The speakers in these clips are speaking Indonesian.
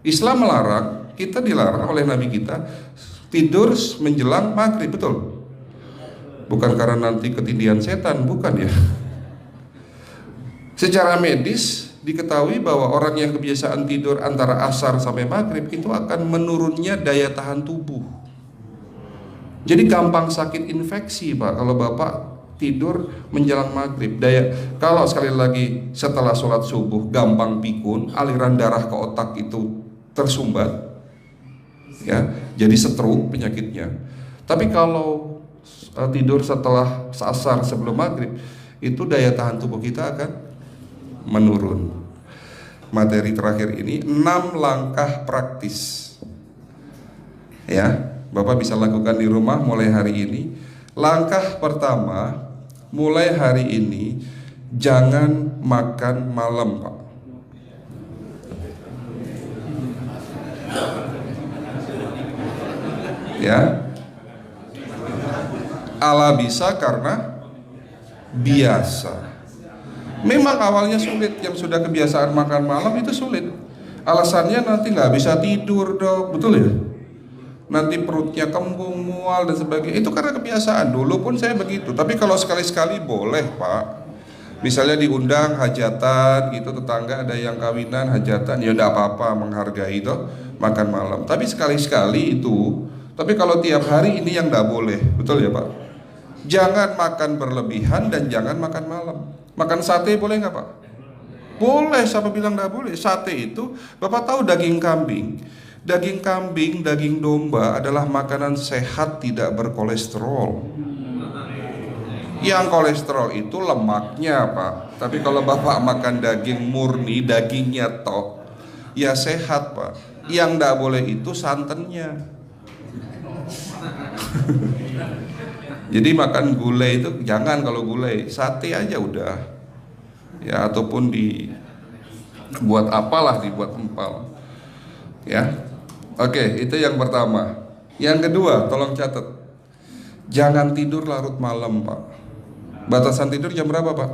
Islam melarang, kita dilarang oleh Nabi kita tidur menjelang maghrib, betul? Bukan karena nanti ketindihan setan, bukan ya. Secara medis diketahui bahwa orang yang kebiasaan tidur antara asar sampai maghrib itu akan menurunnya daya tahan tubuh. Jadi gampang sakit infeksi Pak kalau Bapak tidur menjelang maghrib. Kalau sekali lagi setelah sholat subuh gampang pikun, aliran darah ke otak itu tersumbat, ya, jadi stroke penyakitnya. Tapi kalau tidur setelah asar sebelum maghrib, itu daya tahan tubuh kita akan menurun. Materi terakhir ini 6 langkah praktis, ya, Bapak bisa lakukan di rumah mulai hari ini. Langkah pertama, mulai hari ini jangan makan malam, Pak. Ya, ala bisa karena biasa. Memang awalnya sulit, yang sudah kebiasaan makan malam itu sulit. Alasannya nanti nggak bisa tidur dok, betul ya? Nanti perutnya kembung, mual dan sebagainya. Itu karena kebiasaan. Dulu pun saya begitu. Tapi kalau sekali-sekali boleh Pak. Misalnya diundang hajatan gitu, tetangga ada yang kawinan hajatan, ya udah apa-apa, menghargai itu makan malam. Tapi sekali-sekali itu. Tapi kalau tiap hari ini yang nggak boleh, betul ya Pak? Jangan makan berlebihan dan jangan makan malam. Makan sate boleh nggak Pak? Boleh, siapa bilang nggak boleh? Sate itu, Bapak tahu daging kambing. Daging kambing, daging domba adalah makanan sehat, tidak berkolesterol. Yang kolesterol itu lemaknya Pak. Tapi kalau Bapak makan daging murni, dagingnya tok, ya sehat Pak. Yang nggak boleh itu santannya. Jadi makan gulai itu jangan, kalau gulai sate aja udah, ya, ataupun dibuat apalah, dibuat empal, ya. Oke, itu yang pertama. Yang kedua, tolong catat, jangan tidur larut malam Pak. Batasan tidur jam berapa Pak?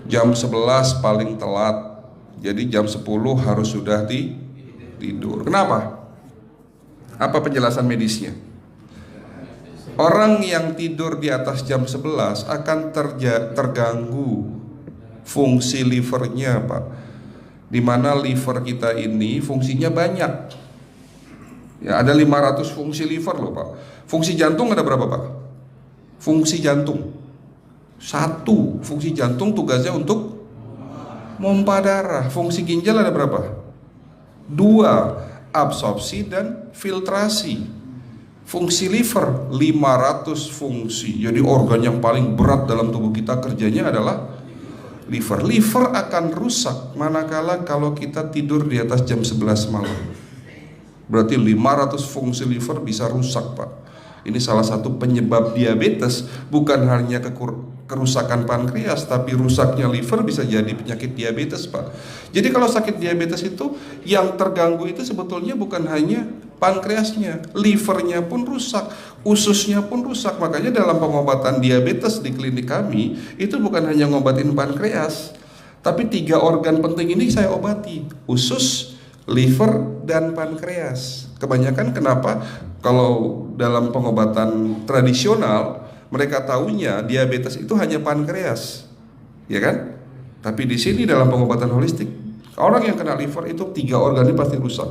Jam 11 paling telat. Jadi jam 10 harus sudah tidur. Kenapa? Apa penjelasan medisnya? Orang yang tidur di atas jam 11 akan terganggu fungsi livernya Pak. Dimana liver kita ini fungsinya banyak, ya, ada 500 fungsi liver loh Pak. Fungsi jantung ada berapa Pak? Fungsi jantung 1. Fungsi jantung tugasnya untuk mompa darah. Fungsi ginjal ada berapa? 2. Absorpsi dan filtrasi. Fungsi liver 500 fungsi. Jadi organ yang paling berat dalam tubuh kita kerjanya adalah liver. Liver akan rusak manakala kalau kita tidur di atas jam 11 malam. Berarti 500 fungsi liver bisa rusak Pak. Ini salah satu penyebab diabetes. Bukan hanya kerusakan pankreas, tapi rusaknya liver bisa jadi penyakit diabetes Pak. Jadi kalau sakit diabetes itu yang terganggu itu sebetulnya bukan hanya pankreasnya, livernya pun rusak, ususnya pun rusak. Makanya dalam pengobatan diabetes di klinik kami itu bukan hanya ngobatin pankreas, tapi 3 organ penting ini saya obati: usus, liver, dan pankreas. Kebanyakan kenapa kalau dalam pengobatan tradisional mereka tahunya diabetes itu hanya pankreas, ya kan? Tapi di sini dalam pengobatan holistik, orang yang kena liver itu 3 organ ini pasti rusak: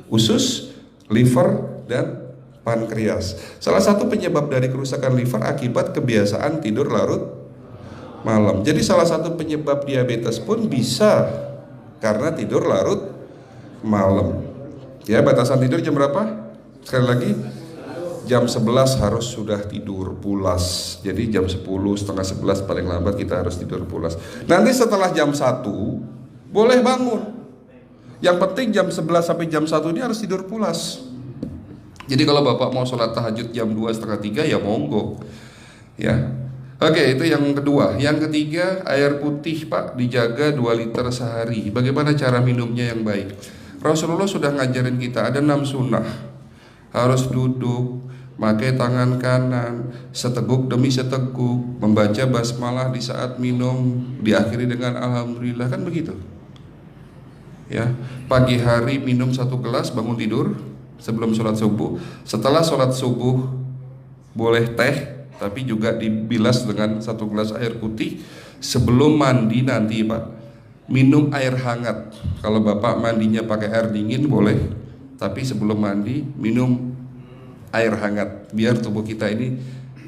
usus, liver, dan pankreas. Salah satu penyebab dari kerusakan liver akibat kebiasaan tidur larut malam. Jadi salah satu penyebab diabetes pun bisa karena tidur larut malam. Ya, batasan tidur jam berapa? Sekali lagi, jam 11 harus sudah tidur pulas. Jadi jam 10, setengah 11 paling lambat kita harus tidur pulas. Nanti setelah jam 1 boleh bangun. Yang penting jam 11 sampai jam 1 ini harus tidur pulas. Jadi kalau Bapak mau sholat tahajud jam 2, setengah 3 ya monggo, ya. Oke, itu yang kedua. Yang ketiga, air putih Pak dijaga 2 liter sehari. Bagaimana cara minumnya yang baik? Rasulullah sudah ngajarin kita ada 6 sunnah. Harus duduk, pakai tangan kanan, seteguk demi seteguk, membaca basmalah di saat minum, diakhiri dengan alhamdulillah, kan begitu. Ya, pagi hari minum 1 gelas bangun tidur sebelum sholat subuh. Setelah sholat subuh boleh teh, tapi juga dibilas dengan 1 gelas air putih. Sebelum mandi nanti Pak, minum air hangat. Kalau Bapak mandinya pakai air dingin boleh, tapi sebelum mandi minum air hangat, biar tubuh kita ini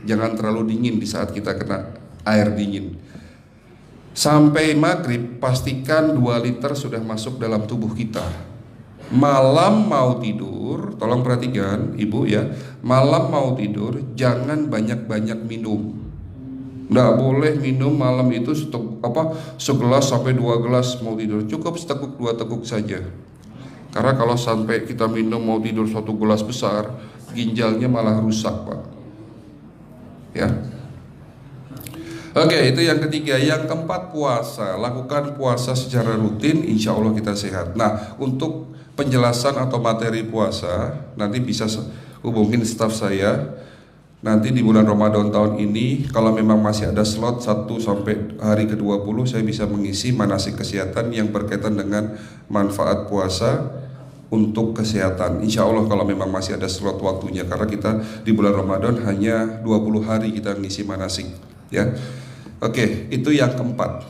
jangan terlalu dingin di saat kita kena air dingin. Sampai maghrib pastikan 2 liter sudah masuk dalam tubuh kita. Malam mau tidur, tolong perhatikan Ibu ya, malam mau tidur jangan banyak-banyak minum. Nggak boleh minum malam itu segelas sampai 2 gelas mau tidur. Cukup seteguk 2 teguk saja. Karena kalau sampai kita minum mau tidur 1 gelas besar, ginjalnya malah rusak Pak. Ya. Oke, itu yang ketiga. Yang keempat, puasa. Lakukan puasa secara rutin, insya Allah kita sehat. Nah, untuk penjelasan atau materi puasa nanti bisa hubungin staf saya. Nanti di bulan Ramadan tahun ini, kalau memang masih ada slot 1 sampai hari ke-20, saya bisa mengisi manasik kesehatan yang berkaitan dengan manfaat puasa untuk kesehatan. Insya Allah kalau memang masih ada slot waktunya, karena kita di bulan Ramadan hanya 20 hari kita mengisi manasik, ya. Oke, itu yang keempat.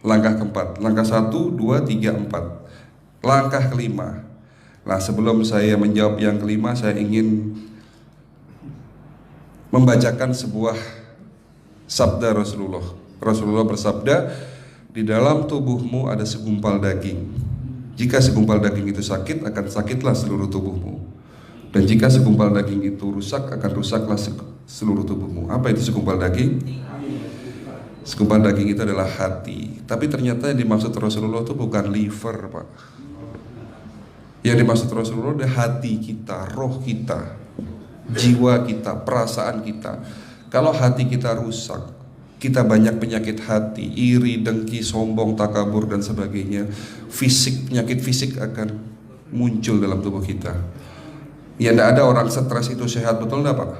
Langkah keempat. Langkah 1, 2, 3, 4. Langkah kelima. Nah, sebelum saya menjawab yang kelima, saya ingin membacakan sebuah sabda Rasulullah. Rasulullah bersabda, di dalam tubuhmu ada segumpal daging. Jika segumpal daging itu sakit, akan sakitlah seluruh tubuhmu. Dan jika segumpal daging itu rusak, akan rusaklah seluruh tubuhmu. Apa itu segumpal daging? Segumpal daging itu adalah hati. Tapi ternyata yang dimaksud Rasulullah itu bukan liver Pak. Yang dimaksud Rasulullah adalah hati kita, roh kita, jiwa kita, perasaan kita. Kalau hati kita rusak, kita banyak penyakit hati, iri, dengki, sombong, takabur dan sebagainya. Penyakit fisik akan muncul dalam tubuh kita. Ya, tidak ada orang stres itu sehat, betul tidak Pak?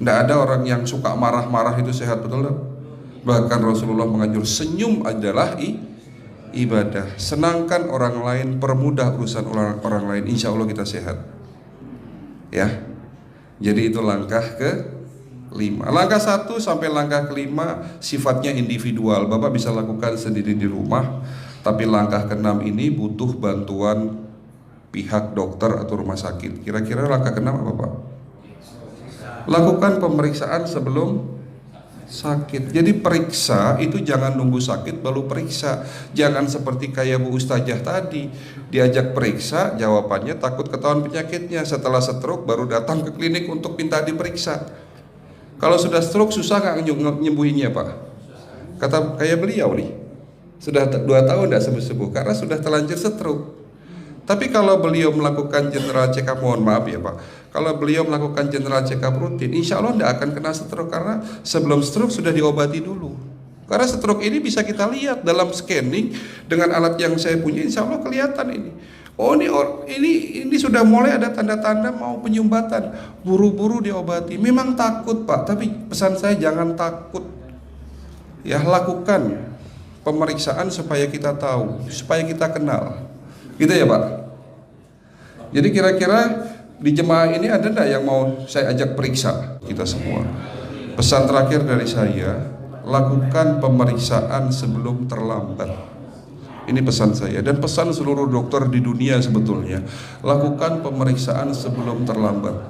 Tidak ada orang yang suka marah-marah itu sehat, betul tidak? Bahkan Rasulullah menganjur senyum adalah ibadah. Senangkan orang lain, permudah urusan orang lain, insya Allah kita sehat. Ya. Jadi itu langkah ke-5. Langkah 1 sampai langkah ke-5 sifatnya individual. Bapak bisa lakukan sendiri di rumah. Tapi langkah ke-6 ini butuh bantuan pihak dokter atau rumah sakit. Kira-kira langkah ke-6 apa Pak? Lakukan pemeriksaan sebelum sakit. Jadi periksa itu jangan nunggu sakit baru periksa. Jangan seperti kayak Bu Ustazah tadi, diajak periksa, jawabannya takut ketahuan penyakitnya. Setelah stroke baru datang ke klinik untuk minta diperiksa. Kalau sudah stroke susah nggak nyembuhinnya Pak? Kata kayak beliau nih, sudah 2 tahun tidak sembuh-sembuh karena sudah terlanjur stroke. Tapi kalau beliau melakukan general check up, mohon maaf ya Pak, kalau beliau melakukan general check up rutin, insya Allah tidak akan kena stroke, karena sebelum stroke sudah diobati dulu. Karena stroke ini bisa kita lihat dalam scanning dengan alat yang saya punya, insya Allah kelihatan ini. Oh ini sudah mulai ada tanda-tanda mau penyumbatan, buru-buru diobati. Memang takut Pak, tapi pesan saya jangan takut. Ya, lakukan pemeriksaan supaya kita tahu, supaya kita kenal. Gitu ya Pak. Jadi kira-kira di jemaah ini ada enggak yang mau saya ajak periksa kita semua? Pesan terakhir dari saya, lakukan pemeriksaan sebelum terlambat. Ini pesan saya dan pesan seluruh dokter di dunia sebetulnya. Lakukan pemeriksaan sebelum terlambat.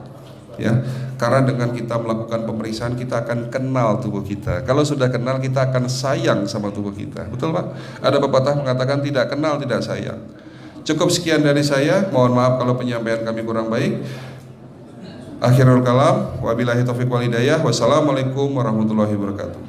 Ya, karena dengan kita melakukan pemeriksaan kita akan kenal tubuh kita. Kalau sudah kenal kita akan sayang sama tubuh kita. Betul Pak? Ada pepatah mengatakan tidak kenal tidak sayang. Cukup sekian dari saya. Mohon maaf kalau penyampaian kami kurang baik. Akhirul kalam, wabillahi taufiq wal hidayah. Wassalamualaikum warahmatullahi wabarakatuh.